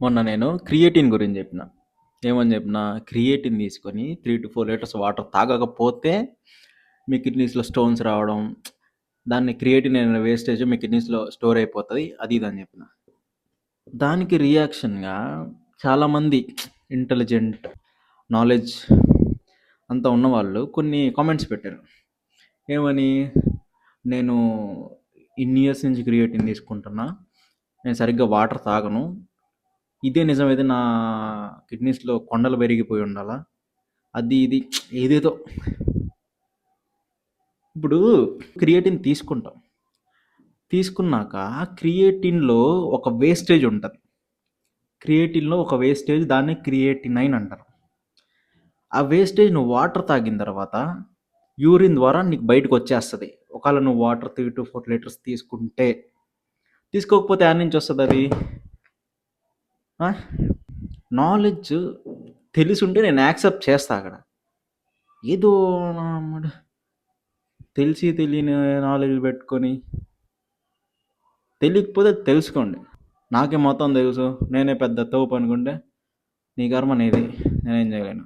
మొన్న నేను క్రియేటిన్ గురించి చెప్పిన. ఏమని చెప్పిన? క్రియేటిన్ తీసుకొని 3-4 లీటర్స్ వాటర్ తాగకపోతే మీ కిడ్నీస్‌లో స్టోన్స్ రావడం, దాన్ని క్రియేటిన్ అనే వేస్టేజ్ మీ కిడ్నీస్‌లో స్టోర్ అయిపోతది. అది ఇది అని చెప్పిన. దానికి రియాక్షన్‌గా చాలామంది ఇంటెలిజెంట్, నాలెడ్జ్ అంతా ఉన్నవాళ్ళు కొన్ని కామెంట్స్ పెట్టారు. ఏమని? నేను ఇన్ని ఇయర్స్ నుంచి క్రియేటిన్ తీసుకుంటున్నా. నేను సరిగ్గా వాటర్ తాగను. ఇదే నిజమైతే నా కిడ్నీస్‌లో కొండలు పెరిగిపోయి ఉండాలా. అది ఇది ఏదేదో. ఇప్పుడు క్రియేటిన్ తీసుకుంటాం. తీసుకున్నాక క్రియేటిన్‌లో ఒక వేస్టేజ్ ఉంటది. క్రియేటిన్‌లో ఒక వేస్టేజ్ దాన్ని క్రియేటినైన్ అంటారు. ఆ వేస్టేజ్ నువ్వు వాటర్ తాగిన తర్వాత యూరిన్ ద్వారా నీకు బయటకు వచ్చేస్తది. ఒకవేళ నువ్వు వాటర్ 3-4 లీటర్స్ తీసుకుంటే. తీసుకోకపోతే యాడ నుంచి వస్తది అది? నాలెడ్జ్ తెలిసుంటే నేను యాక్సెప్ట్ చేస్తా అక్కడ. ఏదో తెలిసి తెలియని నాలెడ్జ్ పెట్టుకొని తెలియకపోతే తెలుసుకోండి. నాకే మొత్తం తెలుసు, నేనే పెద్ద తోపు అనుకుంటే నీ కర్మ నీది, నేనేం చేయలేను.